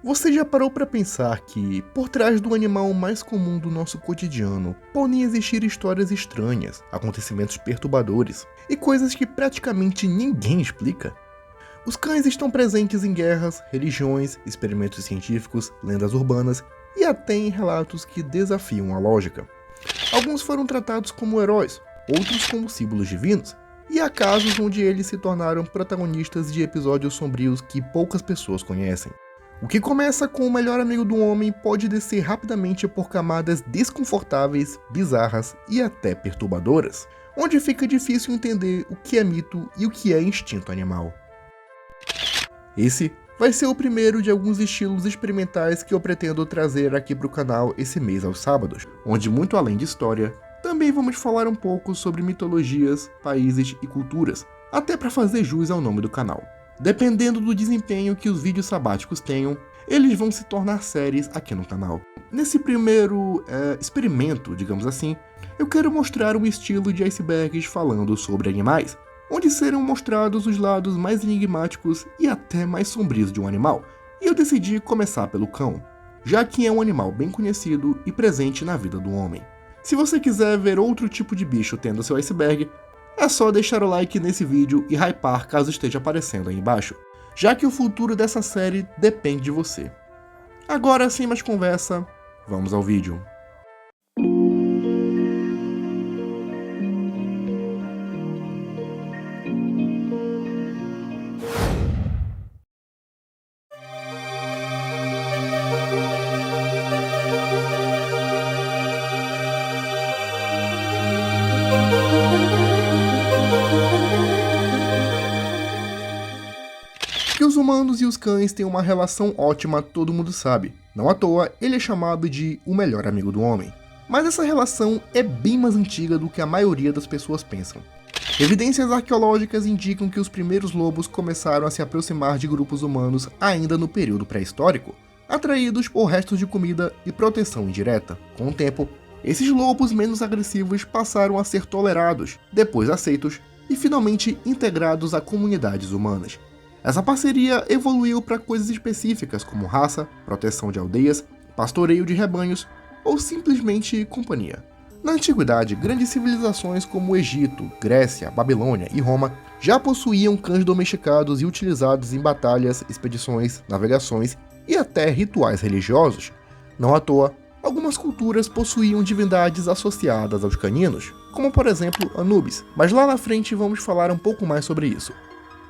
Você já parou para pensar que, por trás do animal mais comum do nosso cotidiano, podem existir histórias estranhas, acontecimentos perturbadores e coisas que praticamente ninguém explica? Os cães estão presentes em guerras, religiões, experimentos científicos, lendas urbanas e até em relatos que desafiam a lógica. Alguns foram tratados como heróis, outros como símbolos divinos, e há casos onde eles se tornaram protagonistas de episódios sombrios que poucas pessoas conhecem. O que começa com o melhor amigo do homem pode descer rapidamente por camadas desconfortáveis, bizarras e até perturbadoras, onde fica difícil entender o que é mito e o que é instinto animal. Esse vai ser o primeiro de alguns estilos experimentais que eu pretendo trazer aqui para o canal esse mês aos sábados, onde, muito além de história, também vamos falar um pouco sobre mitologias, países e culturas, até para fazer jus ao nome do canal. Dependendo do desempenho que os vídeos sabáticos tenham, eles vão se tornar séries aqui no canal. Nesse primeiro experimento, digamos assim, eu quero mostrar um estilo de icebergs falando sobre animais, onde serão mostrados os lados mais enigmáticos e até mais sombrios de um animal, e eu decidi começar pelo cão, já que é um animal bem conhecido e presente na vida do homem. Se você quiser ver outro tipo de bicho tendo seu iceberg, é só deixar o like nesse vídeo e hypar caso esteja aparecendo aí embaixo, já que o futuro dessa série depende de você. Agora, sem mais conversa, vamos ao vídeo. Que os humanos e os cães têm uma relação ótima, todo mundo sabe. Não à toa, ele é chamado de o melhor amigo do homem. Mas essa relação é bem mais antiga do que a maioria das pessoas pensam. Evidências arqueológicas indicam que os primeiros lobos começaram a se aproximar de grupos humanos ainda no período pré-histórico, atraídos por restos de comida e proteção indireta. Com o tempo, esses lobos menos agressivos passaram a ser tolerados, depois aceitos e finalmente integrados a comunidades humanas. Essa parceria evoluiu para coisas específicas como raça, proteção de aldeias, pastoreio de rebanhos ou simplesmente companhia. Na antiguidade, grandes civilizações como o Egito, Grécia, Babilônia e Roma já possuíam cães domesticados e utilizados em batalhas, expedições, navegações e até rituais religiosos. Não à toa, algumas culturas possuíam divindades associadas aos caninos, como por exemplo Anubis, mas lá na frente vamos falar um pouco mais sobre isso.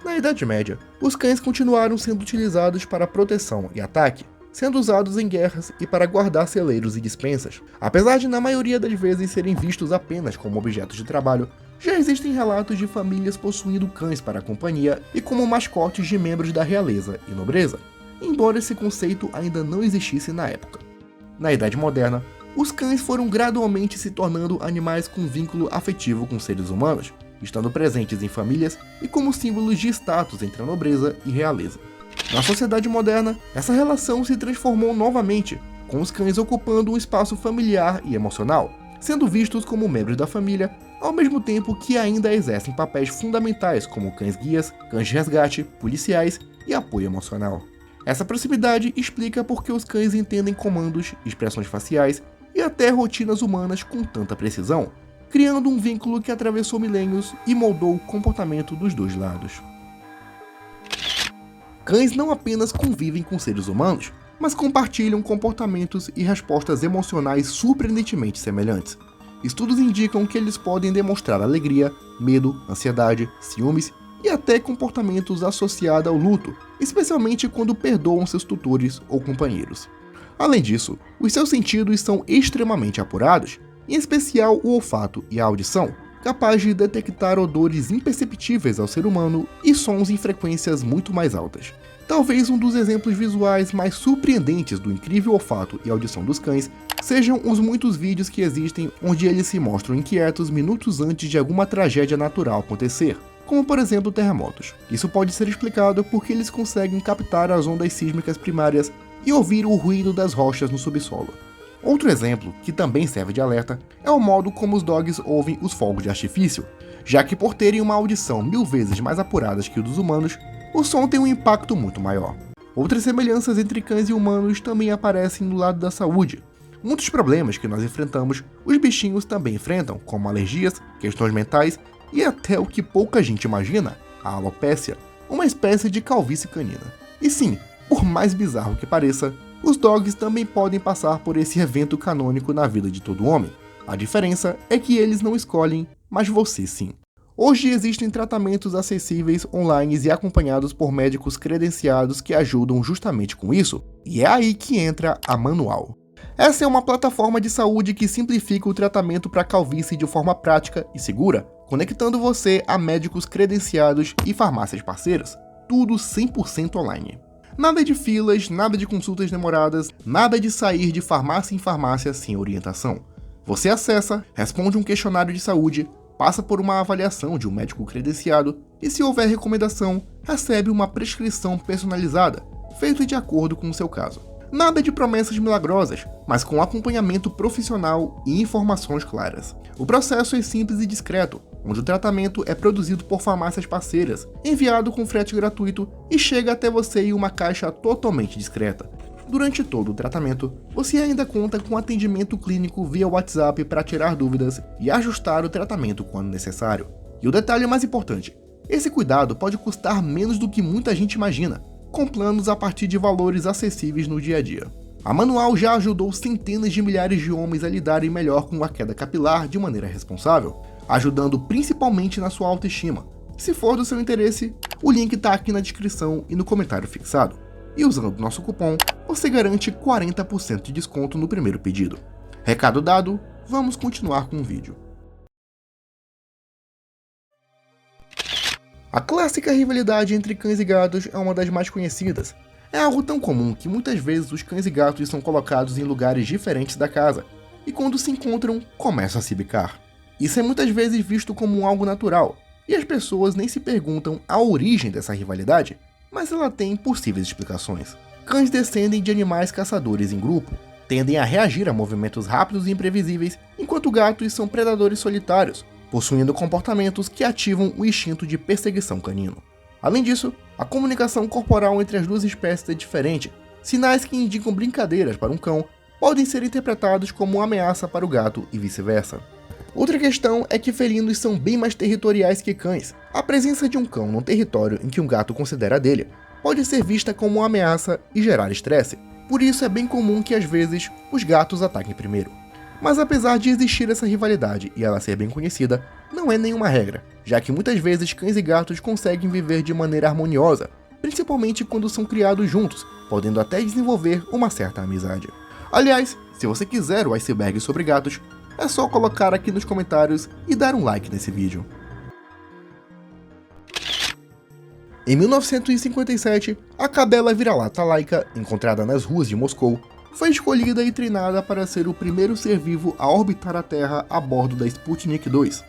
Na Idade Média, os cães continuaram sendo utilizados para proteção e ataque, sendo usados em guerras e para guardar celeiros e despensas. Apesar de na maioria das vezes serem vistos apenas como objetos de trabalho, já existem relatos de famílias possuindo cães para companhia e como mascotes de membros da realeza e nobreza, embora esse conceito ainda não existisse na época. Na Idade Moderna, os cães foram gradualmente se tornando animais com vínculo afetivo com seres humanos, estando presentes em famílias e como símbolos de status entre a nobreza e realeza. Na sociedade moderna, essa relação se transformou novamente, com os cães ocupando um espaço familiar e emocional, sendo vistos como membros da família, ao mesmo tempo que ainda exercem papéis fundamentais como cães-guias, cães de resgate, policiais e apoio emocional. Essa proximidade explica por que os cães entendem comandos, expressões faciais e até rotinas humanas com tanta precisão, criando um vínculo que atravessou milênios e moldou o comportamento dos dois lados. Cães não apenas convivem com seres humanos, mas compartilham comportamentos e respostas emocionais surpreendentemente semelhantes. Estudos indicam que eles podem demonstrar alegria, medo, ansiedade, ciúmes e até comportamentos associados ao luto, especialmente quando perdoam seus tutores ou companheiros. Além disso, os seus sentidos são extremamente apurados, em especial o olfato e a audição, capaz de detectar odores imperceptíveis ao ser humano e sons em frequências muito mais altas. Talvez um dos exemplos visuais mais surpreendentes do incrível olfato e audição dos cães sejam os muitos vídeos que existem onde eles se mostram inquietos minutos antes de alguma tragédia natural acontecer, como por exemplo terremotos. Isso pode ser explicado porque eles conseguem captar as ondas sísmicas primárias e ouvir o ruído das rochas no subsolo. Outro exemplo, que também serve de alerta, é o modo como os dogs ouvem os fogos de artifício, já que por terem uma audição 1000 vezes mais apuradas que o dos humanos, o som tem um impacto muito maior. Outras semelhanças entre cães e humanos também aparecem no lado da saúde. Muitos problemas que nós enfrentamos, os bichinhos também enfrentam, como alergias, questões mentais e até o que pouca gente imagina, a alopécia, uma espécie de calvície canina. E sim, por mais bizarro que pareça, os dogs também podem passar por esse evento canônico na vida de todo homem. A diferença é que eles não escolhem, mas você sim. Hoje existem tratamentos acessíveis online e acompanhados por médicos credenciados que ajudam justamente com isso, e é aí que entra a Manual. Essa é uma plataforma de saúde que simplifica o tratamento para calvície de forma prática e segura, conectando você a médicos credenciados e farmácias parceiras, tudo 100% online. Nada de filas, nada de consultas demoradas, nada de sair de farmácia em farmácia sem orientação. Você acessa, responde um questionário de saúde, passa por uma avaliação de um médico credenciado e, se houver recomendação, recebe uma prescrição personalizada, feita de acordo com o seu caso. Nada de promessas milagrosas, mas com acompanhamento profissional e informações claras. O processo é simples e discreto, onde o tratamento é produzido por farmácias parceiras, enviado com frete gratuito e chega até você em uma caixa totalmente discreta. Durante todo o tratamento, você ainda conta com atendimento clínico via WhatsApp para tirar dúvidas e ajustar o tratamento quando necessário. E o detalhe mais importante, esse cuidado pode custar menos do que muita gente imagina, com planos a partir de valores acessíveis no dia a dia. A Manual já ajudou centenas de milhares de homens a lidarem melhor com a queda capilar de maneira responsável, ajudando principalmente na sua autoestima. Se for do seu interesse, o link está aqui na descrição e no comentário fixado. E usando nosso cupom, você garante 40% de desconto no primeiro pedido. Recado dado, vamos continuar com o vídeo. A clássica rivalidade entre cães e gatos é uma das mais conhecidas. É algo tão comum que muitas vezes os cães e gatos são colocados em lugares diferentes da casa, e quando se encontram, começam a se bicar. Isso é muitas vezes visto como algo natural, e as pessoas nem se perguntam a origem dessa rivalidade, mas ela tem possíveis explicações. Cães descendem de animais caçadores em grupo, tendem a reagir a movimentos rápidos e imprevisíveis, enquanto gatos são predadores solitários, possuindo comportamentos que ativam o instinto de perseguição canino. Além disso, a comunicação corporal entre as duas espécies é diferente. Sinais que indicam brincadeiras para um cão podem ser interpretados como ameaça para o gato e vice-versa. Outra questão é que felinos são bem mais territoriais que cães. A presença de um cão num território em que um gato considera dele pode ser vista como uma ameaça e gerar estresse. Por isso é bem comum que às vezes os gatos ataquem primeiro. Mas apesar de existir essa rivalidade e ela ser bem conhecida, não é nenhuma regra, já que muitas vezes cães e gatos conseguem viver de maneira harmoniosa, principalmente quando são criados juntos, podendo até desenvolver uma certa amizade. Aliás, se você quiser o iceberg sobre gatos, é só colocar aqui nos comentários e dar um like nesse vídeo. Em 1957, a cadela vira-lata laica, encontrada nas ruas de Moscou, foi escolhida e treinada para ser o primeiro ser vivo a orbitar a Terra a bordo da Sputnik 2.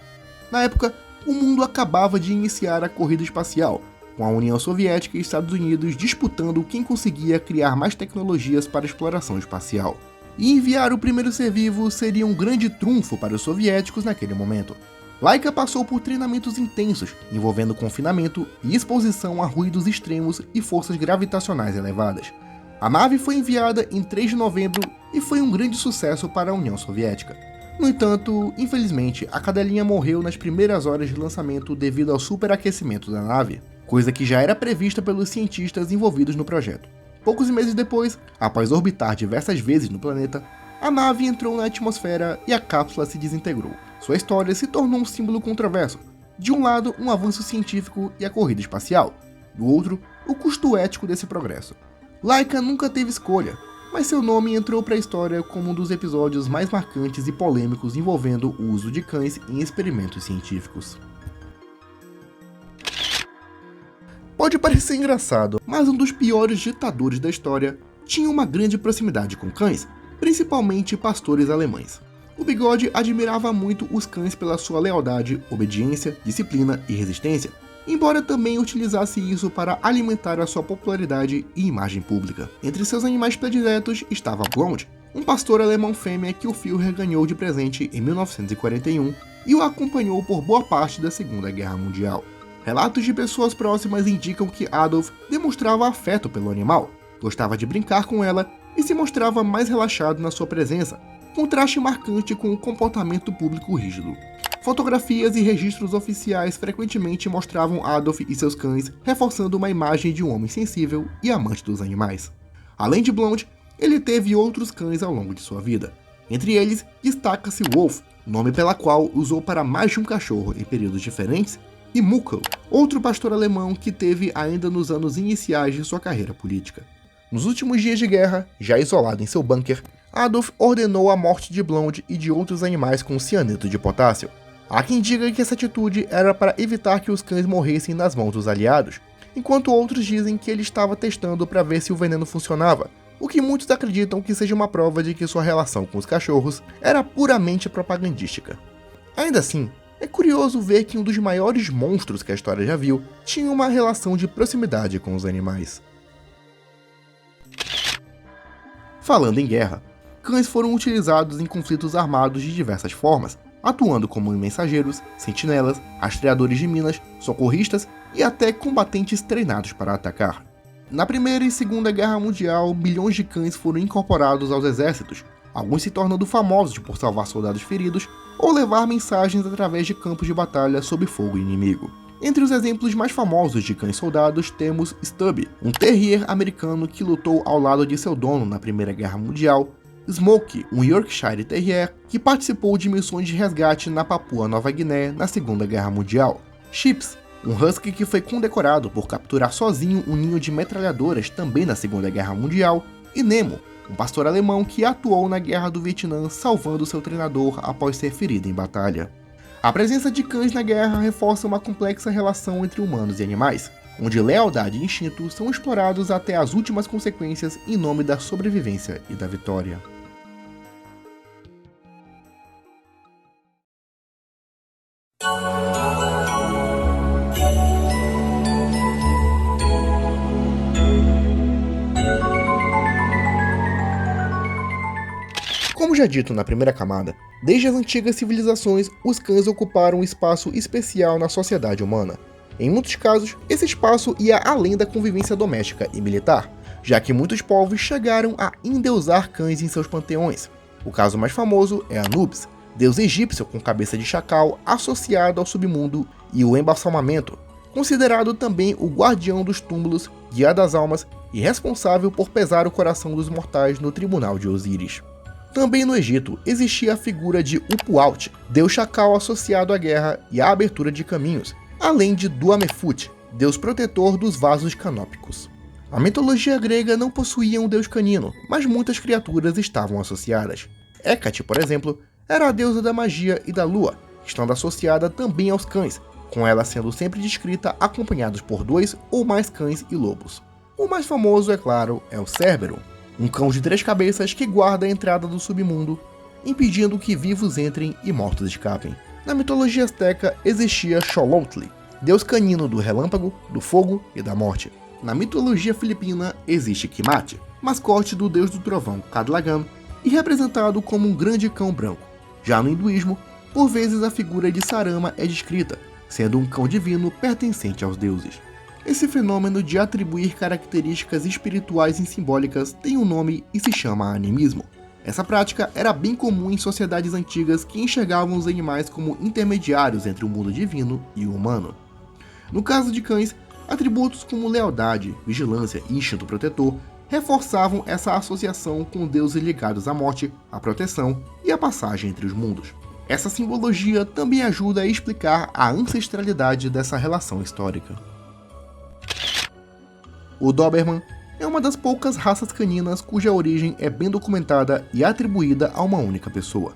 Na época, o mundo acabava de iniciar a corrida espacial, com a União Soviética e Estados Unidos disputando quem conseguia criar mais tecnologias para a exploração espacial. E enviar o primeiro ser vivo seria um grande trunfo para os soviéticos naquele momento. Laika passou por treinamentos intensos, envolvendo confinamento e exposição a ruídos extremos e forças gravitacionais elevadas. A nave foi enviada em 3 de novembro e foi um grande sucesso para a União Soviética. No entanto, infelizmente, a cadelinha morreu nas primeiras horas de lançamento devido ao superaquecimento da nave, coisa que já era prevista pelos cientistas envolvidos no projeto. Poucos meses depois, após orbitar diversas vezes no planeta, a nave entrou na atmosfera e a cápsula se desintegrou. Sua história se tornou um símbolo controverso. De um lado, um avanço científico e a corrida espacial. Do outro, o custo ético desse progresso. Laika nunca teve escolha, mas seu nome entrou para a história como um dos episódios mais marcantes e polêmicos envolvendo o uso de cães em experimentos científicos. Pode parecer engraçado, mas um dos piores ditadores da história tinha uma grande proximidade com cães, principalmente pastores alemães. O Bigode admirava muito os cães pela sua lealdade, obediência, disciplina e resistência, embora também utilizasse isso para alimentar a sua popularidade e imagem pública. Entre seus animais prediletos estava Blonde, um pastor alemão fêmea que o Führer ganhou de presente em 1941 e o acompanhou por boa parte da Segunda Guerra Mundial. Relatos de pessoas próximas indicam que Adolf demonstrava afeto pelo animal, gostava de brincar com ela e se mostrava mais relaxado na sua presença, contraste marcante com o comportamento público rígido. Fotografias e registros oficiais frequentemente mostravam Adolf e seus cães, reforçando uma imagem de um homem sensível e amante dos animais. Além de Blonde, ele teve outros cães ao longo de sua vida. Entre eles, destaca-se Wolf, nome pela qual usou para mais de um cachorro em períodos diferentes, e Muckel, outro pastor alemão que teve ainda nos anos iniciais de sua carreira política. Nos últimos dias de guerra, já isolado em seu bunker, Adolf ordenou a morte de Blonde e de outros animais com cianeto de potássio. Há quem diga que essa atitude era para evitar que os cães morressem nas mãos dos aliados, enquanto outros dizem que ele estava testando para ver se o veneno funcionava, o que muitos acreditam que seja uma prova de que sua relação com os cachorros era puramente propagandística. Ainda assim, é curioso ver que um dos maiores monstros que a história já viu tinha uma relação de proximidade com os animais. Falando em guerra, cães foram utilizados em conflitos armados de diversas formas, atuando como mensageiros, sentinelas, rastreadores de minas, socorristas e até combatentes treinados para atacar. Na Primeira e Segunda Guerra Mundial, milhões de cães foram incorporados aos exércitos, alguns se tornando famosos por salvar soldados feridos ou levar mensagens através de campos de batalha sob fogo inimigo. Entre os exemplos mais famosos de cães-soldados temos Stubby, um terrier americano que lutou ao lado de seu dono na Primeira Guerra Mundial, Smokey, um Yorkshire Terrier que participou de missões de resgate na Papua Nova Guiné na Segunda Guerra Mundial, Chips, um husky que foi condecorado por capturar sozinho um ninho de metralhadoras também na Segunda Guerra Mundial, e Nemo, um pastor alemão que atuou na Guerra do Vietnã salvando seu treinador após ser ferido em batalha. A presença de cães na guerra reforça uma complexa relação entre humanos e animais, onde lealdade e instinto são explorados até as últimas consequências em nome da sobrevivência e da vitória. Como já dito na primeira camada, desde as antigas civilizações, os cães ocuparam um espaço especial na sociedade humana. Em muitos casos, esse espaço ia além da convivência doméstica e militar, já que muitos povos chegaram a endeusar cães em seus panteões. O caso mais famoso é Anubis, deus egípcio com cabeça de chacal associado ao submundo e o embalsamamento, considerado também o guardião dos túmulos, guia das almas e responsável por pesar o coração dos mortais no tribunal de Osíris. Também no Egito existia a figura de Upuaut, deus chacal associado à guerra e à abertura de caminhos, além de Duamefut, deus protetor dos vasos canópicos. A mitologia grega não possuía um deus canino, mas muitas criaturas estavam associadas. Hécate, por exemplo, era a deusa da magia e da lua, estando associada também aos cães, com ela sendo sempre descrita acompanhados por 2 ou mais cães e lobos. O mais famoso, é claro, é o Cérbero, um cão de 3 cabeças que guarda a entrada do submundo, impedindo que vivos entrem e mortos escapem. Na mitologia azteca existia Xolotl, deus canino do relâmpago, do fogo e da morte. Na mitologia filipina existe Kimati, mascote do deus do trovão Kadlagan e representado como um grande cão branco. Já no hinduísmo, por vezes a figura de Sarama é descrita, sendo um cão divino pertencente aos deuses. Esse fenômeno de atribuir características espirituais e simbólicas tem um nome e se chama animismo. Essa prática era bem comum em sociedades antigas que enxergavam os animais como intermediários entre o mundo divino e o humano. No caso de cães, atributos como lealdade, vigilância e instinto protetor reforçavam essa associação com deuses ligados à morte, à proteção e à passagem entre os mundos. Essa simbologia também ajuda a explicar a ancestralidade dessa relação histórica. O Doberman é uma das poucas raças caninas cuja origem é bem documentada e atribuída a uma única pessoa.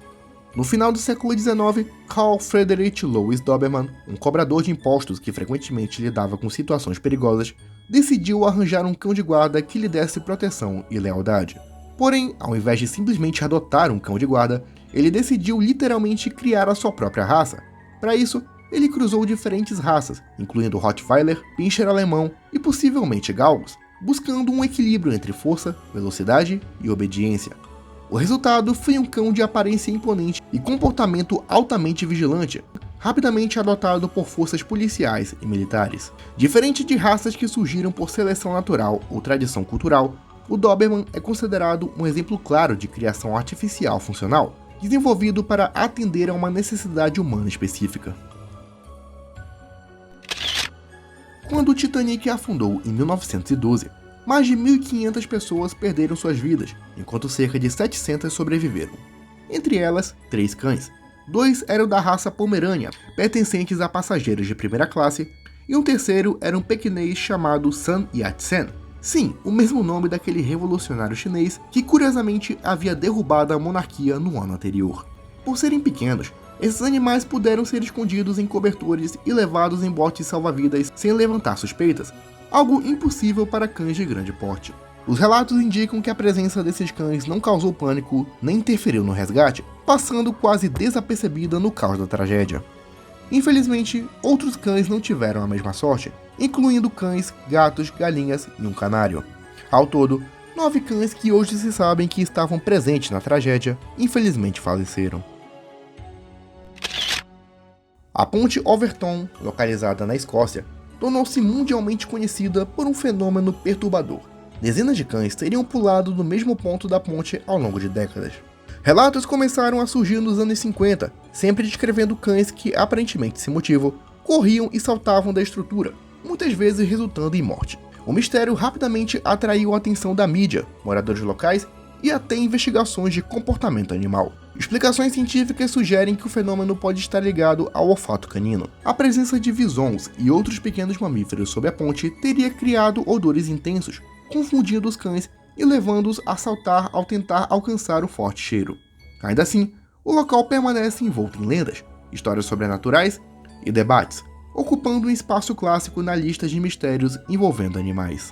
No final do século XIX, Carl Friedrich Louis Doberman, um cobrador de impostos que frequentemente lidava com situações perigosas, decidiu arranjar um cão de guarda que lhe desse proteção e lealdade. Porém, ao invés de simplesmente adotar um cão de guarda, ele decidiu literalmente criar a sua própria raça. Para isso, ele cruzou diferentes raças, incluindo Rottweiler, Pinscher alemão e possivelmente galgos, buscando um equilíbrio entre força, velocidade e obediência. O resultado foi um cão de aparência imponente e comportamento altamente vigilante, rapidamente adotado por forças policiais e militares. Diferente de raças que surgiram por seleção natural ou tradição cultural, O Doberman é considerado um exemplo claro de criação artificial funcional, desenvolvido para atender a uma necessidade humana específica. Quando o Titanic afundou em 1912, mais de 1.500 pessoas perderam suas vidas, enquanto cerca de 700 sobreviveram. Entre elas, 3 cães. 2 eram da raça Pomerânia, pertencentes a passageiros de primeira classe, e um terceiro era um pequinês chamado Sun Yat-sen. Sim, o mesmo nome daquele revolucionário chinês que curiosamente havia derrubado a monarquia no ano anterior. Por serem pequenos, esses animais puderam ser escondidos em cobertores e levados em botes salva-vidas sem levantar suspeitas, algo impossível para cães de grande porte. Os relatos indicam que a presença desses cães não causou pânico nem interferiu no resgate, passando quase desapercebida no caos da tragédia. Infelizmente, outros cães não tiveram a mesma sorte, incluindo cães, gatos, galinhas e um canário. Ao todo, 9 cães que hoje se sabem que estavam presentes na tragédia, infelizmente faleceram. A ponte Overton, localizada na Escócia, tornou-se mundialmente conhecida por um fenômeno perturbador. Dezenas de cães teriam pulado do mesmo ponto da ponte ao longo de décadas. Relatos começaram a surgir nos anos 50, sempre descrevendo cães que, aparentemente sem motivo, corriam e saltavam da estrutura, muitas vezes resultando em morte. O mistério rapidamente atraiu a atenção da mídia, moradores locais e até investigações de comportamento animal. Explicações científicas sugerem que o fenômeno pode estar ligado ao olfato canino. A presença de visons e outros pequenos mamíferos sob a ponte teria criado odores intensos, confundindo os cães e levando-os a saltar ao tentar alcançar o forte cheiro. Ainda assim, o local permanece envolto em lendas, histórias sobrenaturais e debates, ocupando um espaço clássico na lista de mistérios envolvendo animais.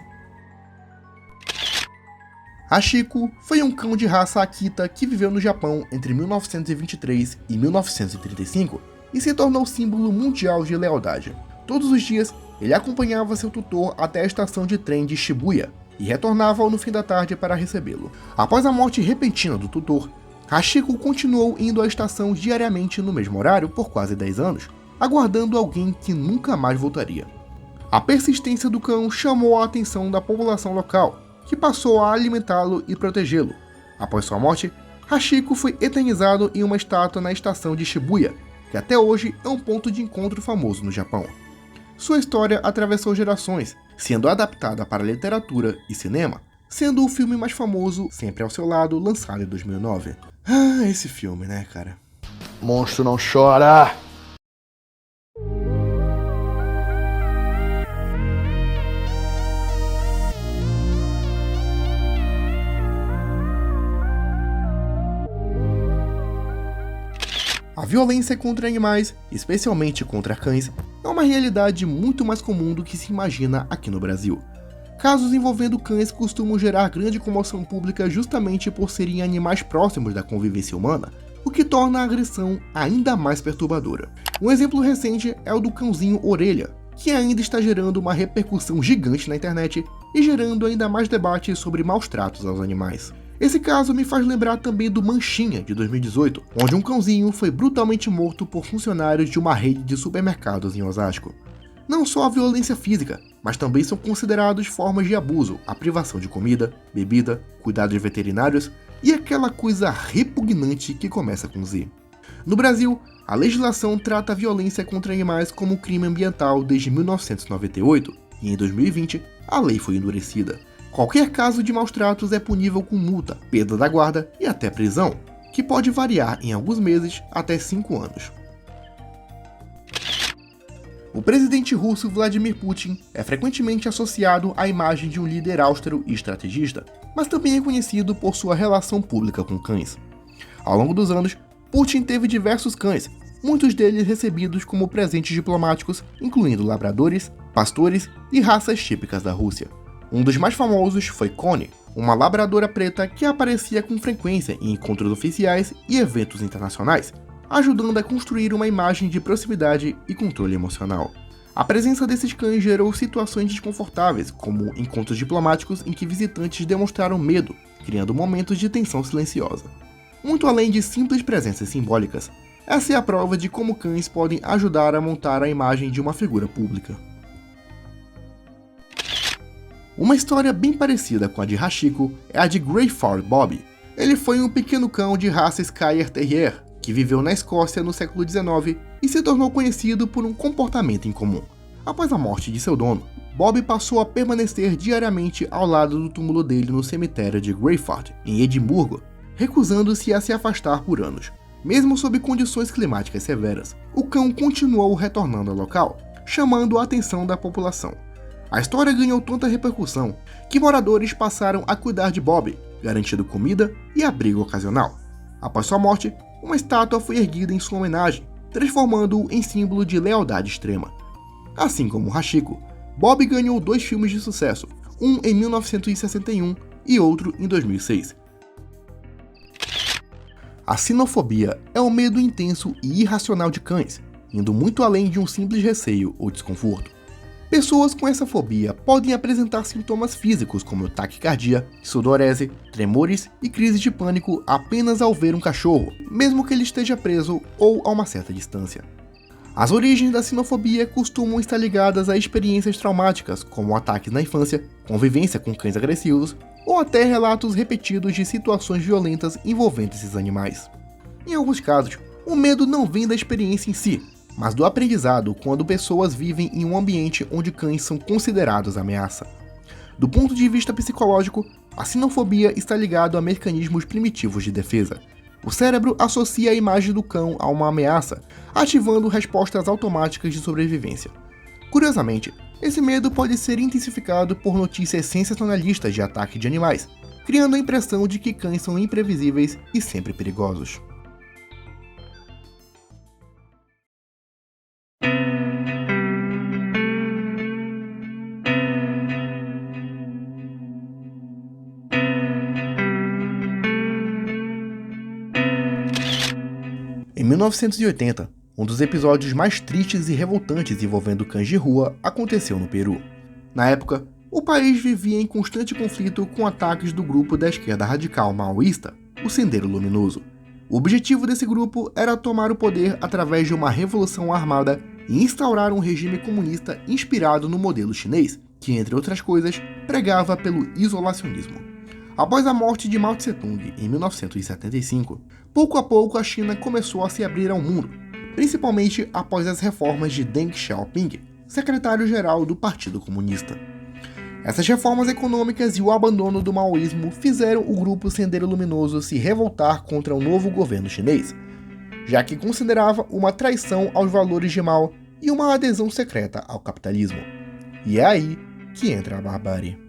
Hachiko foi um cão de raça Akita que viveu no Japão entre 1923 e 1935 e se tornou símbolo mundial de lealdade. Todos os dias, ele acompanhava seu tutor até a estação de trem de Shibuya e retornava no fim da tarde para recebê-lo. Após a morte repentina do tutor, Hachiko continuou indo à estação diariamente no mesmo horário por quase 10 anos, aguardando alguém que nunca mais voltaria. A persistência do cão chamou a atenção da população local, que passou a alimentá-lo e protegê-lo. Após sua morte, Hachiko foi eternizado em uma estátua na estação de Shibuya, que até hoje é um ponto de encontro famoso no Japão. Sua história atravessou gerações, sendo adaptada para literatura e cinema, sendo o filme mais famoso, Sempre ao Seu Lado, lançado em 2009. Ah, esse filme, né, cara? Monstro não chora! A violência contra animais, especialmente contra cães, é uma realidade muito mais comum do que se imagina aqui no Brasil. Casos envolvendo cães costumam gerar grande comoção pública justamente por serem animais próximos da convivência humana, o que torna a agressão ainda mais perturbadora. Um exemplo recente é o do cãozinho Orelha, que ainda está gerando uma repercussão gigante na internet e gerando ainda mais debates sobre maus tratos aos animais. Esse caso me faz lembrar também do Manchinha, de 2018, onde um cãozinho foi brutalmente morto por funcionários de uma rede de supermercados em Osasco. Não só a violência física, mas também são considerados formas de abuso a privação de comida, bebida, cuidados veterinários e aquela coisa repugnante que começa com Z. No Brasil, a legislação trata a violência contra animais como crime ambiental desde 1998 e em 2020 a lei foi endurecida. Qualquer caso de maus tratos é punível com multa, perda da guarda e até prisão, que pode variar em alguns meses até 5 anos. O presidente russo Vladimir Putin é frequentemente associado à imagem de um líder austero e estrategista, mas também é conhecido por sua relação pública com cães. Ao longo dos anos, Putin teve diversos cães, muitos deles recebidos como presentes diplomáticos, incluindo labradores, pastores e raças típicas da Rússia. Um dos mais famosos foi Connie, uma labradora preta que aparecia com frequência em encontros oficiais e eventos internacionais, ajudando a construir uma imagem de proximidade e controle emocional. A presença desses cães gerou situações desconfortáveis, como encontros diplomáticos em que visitantes demonstraram medo, criando momentos de tensão silenciosa. Muito além de simples presenças simbólicas, essa é a prova de como cães podem ajudar a montar a imagem de uma figura pública. Uma história bem parecida com a de Hachiko é a de Greyford Bob. Ele foi um pequeno cão de raça Skyer Terrier, que viveu na Escócia no século XIX e se tornou conhecido por um comportamento incomum. Após a morte de seu dono, Bob passou a permanecer diariamente ao lado do túmulo dele no cemitério de Greyford, em Edimburgo, recusando-se a se afastar por anos. Mesmo sob condições climáticas severas, o cão continuou retornando ao local, chamando a atenção da população. A história ganhou tanta repercussão que moradores passaram a cuidar de Bob, garantindo comida e abrigo ocasional. Após sua morte, uma estátua foi erguida em sua homenagem, transformando-o em símbolo de lealdade extrema. Assim como Hachiko, Bob ganhou 2 filmes de sucesso, um em 1961 e outro em 2006. A sinofobia é o medo intenso e irracional de cães, indo muito além de um simples receio ou desconforto. Pessoas com essa fobia podem apresentar sintomas físicos como taquicardia, sudorese, tremores e crises de pânico apenas ao ver um cachorro, mesmo que ele esteja preso ou a uma certa distância. As origens da sinofobia costumam estar ligadas a experiências traumáticas, como ataques na infância, convivência com cães agressivos, ou até relatos repetidos de situações violentas envolvendo esses animais. Em alguns casos, o medo não vem da experiência em si, mas do aprendizado quando pessoas vivem em um ambiente onde cães são considerados ameaça. Do ponto de vista psicológico, a sinofobia está ligada a mecanismos primitivos de defesa. O cérebro associa a imagem do cão a uma ameaça, ativando respostas automáticas de sobrevivência. Curiosamente, esse medo pode ser intensificado por notícias sensacionalistas de ataque de animais, criando a impressão de que cães são imprevisíveis e sempre perigosos. Em 1980, um dos episódios mais tristes e revoltantes envolvendo cães de rua aconteceu no Peru. Na época, o país vivia em constante conflito com ataques do grupo da esquerda radical maoísta, o Sendero Luminoso. O objetivo desse grupo era tomar o poder através de uma revolução armada e instaurar um regime comunista inspirado no modelo chinês, que, entre outras coisas, pregava pelo isolacionismo. Após a morte de Mao Tse-tung em 1975, pouco a pouco a China começou a se abrir ao mundo, principalmente após as reformas de Deng Xiaoping, secretário-geral do Partido Comunista. Essas reformas econômicas e o abandono do maoísmo fizeram o grupo Sendero Luminoso se revoltar contra o novo governo chinês, já que considerava uma traição aos valores de Mao e uma adesão secreta ao capitalismo. E é aí que entra a barbárie.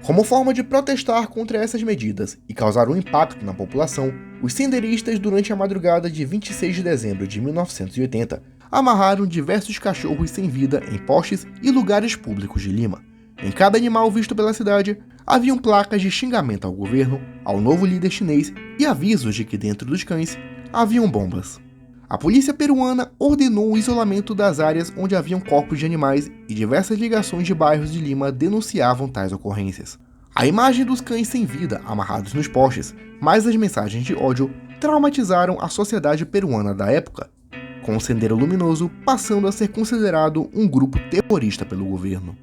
Como forma de protestar contra essas medidas e causar um impacto na população, os senderistas, durante a madrugada de 26 de dezembro de 1980, amarraram diversos cachorros sem vida em postes e lugares públicos de Lima. Em cada animal visto pela cidade, haviam placas de xingamento ao governo, ao novo líder chinês e avisos de que dentro dos cães haviam bombas. A polícia peruana ordenou o isolamento das áreas onde haviam corpos de animais e diversas ligações de bairros de Lima denunciavam tais ocorrências. A imagem dos cães sem vida amarrados nos postes, mais as mensagens de ódio, traumatizaram a sociedade peruana da época, com o Sendero Luminoso passando a ser considerado um grupo terrorista pelo governo.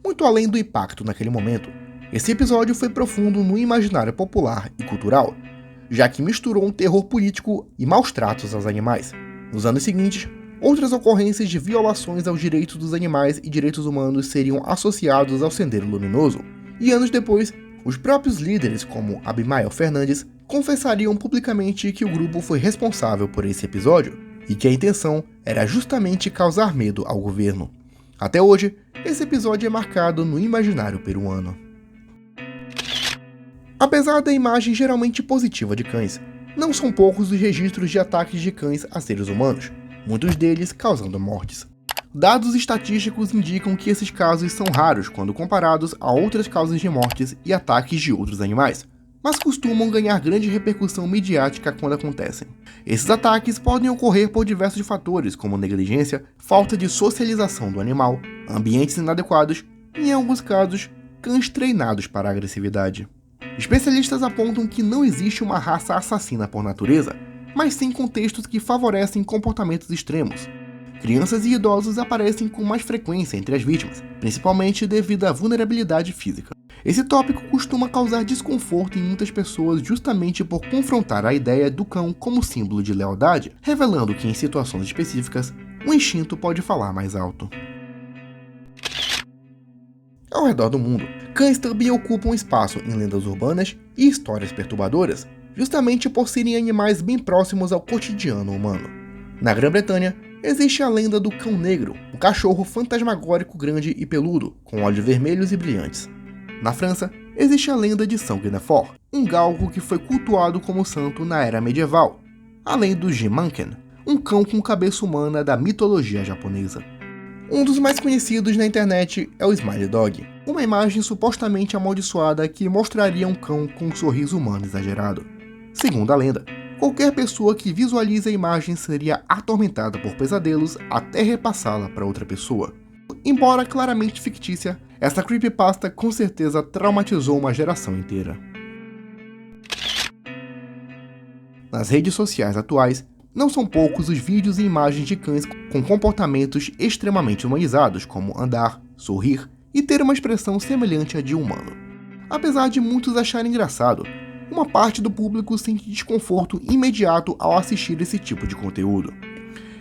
Muito além do impacto naquele momento, esse episódio foi profundo no imaginário popular e cultural, já que misturou um terror político e maus tratos aos animais. Nos anos seguintes, outras ocorrências de violações aos direitos dos animais e direitos humanos seriam associados ao Sendero Luminoso, e anos depois, os próprios líderes, como Abimael Fernandes, confessariam publicamente que o grupo foi responsável por esse episódio e que a intenção era justamente causar medo ao governo. Até hoje, esse episódio é marcado no imaginário peruano. Apesar da imagem geralmente positiva de cães, não são poucos os registros de ataques de cães a seres humanos, muitos deles causando mortes. Dados estatísticos indicam que esses casos são raros quando comparados a outras causas de mortes e ataques de outros animais, mas costumam ganhar grande repercussão midiática quando acontecem. Esses ataques podem ocorrer por diversos fatores, como negligência, falta de socialização do animal, ambientes inadequados e, em alguns casos, cães treinados para a agressividade. Especialistas apontam que não existe uma raça assassina por natureza, mas sim contextos que favorecem comportamentos extremos. Crianças e idosos aparecem com mais frequência entre as vítimas, principalmente devido à vulnerabilidade física. Esse tópico costuma causar desconforto em muitas pessoas justamente por confrontar a ideia do cão como símbolo de lealdade, revelando que em situações específicas, o instinto pode falar mais alto. Ao redor do mundo, cães também ocupam espaço em lendas urbanas e histórias perturbadoras, justamente por serem animais bem próximos ao cotidiano humano. Na Grã-Bretanha, existe a lenda do cão negro, um cachorro fantasmagórico grande e peludo, com olhos vermelhos e brilhantes. Na França, existe a lenda de Saint Guinefort, um galgo que foi cultuado como santo na era medieval, além do Jimanken, um cão com cabeça humana da mitologia japonesa. Um dos mais conhecidos na internet é o Smiley Dog, uma imagem supostamente amaldiçoada que mostraria um cão com um sorriso humano exagerado. Segundo a lenda, qualquer pessoa que visualize a imagem seria atormentada por pesadelos até repassá-la para outra pessoa. Embora claramente fictícia, essa creepypasta com certeza traumatizou uma geração inteira. Nas redes sociais atuais, não são poucos os vídeos e imagens de cães com comportamentos extremamente humanizados, como andar, sorrir e ter uma expressão semelhante à de um humano. Apesar de muitos acharem engraçado, uma parte do público sente desconforto imediato ao assistir esse tipo de conteúdo.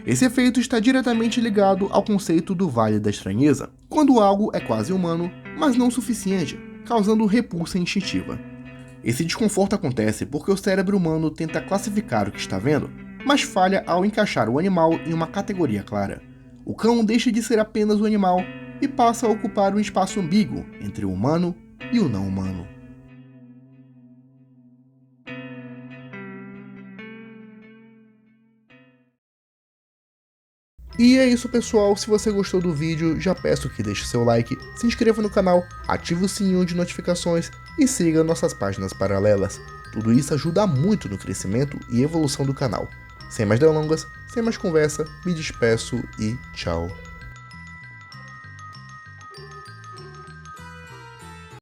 Esse efeito está diretamente ligado ao conceito do Vale da Estranheza, quando algo é quase humano, mas não o suficiente, causando repulsa instintiva. Esse desconforto acontece porque o cérebro humano tenta classificar o que está vendo, mas falha ao encaixar o animal em uma categoria clara. O cão deixa de ser apenas um animal e passa a ocupar um espaço ambíguo entre o humano e o não humano. E é isso, pessoal. Se você gostou do vídeo, já peço que deixe seu like, se inscreva no canal, ative o sininho de notificações e siga nossas páginas paralelas. Tudo isso ajuda muito no crescimento e evolução do canal. Sem mais delongas, sem mais conversa, me despeço e tchau.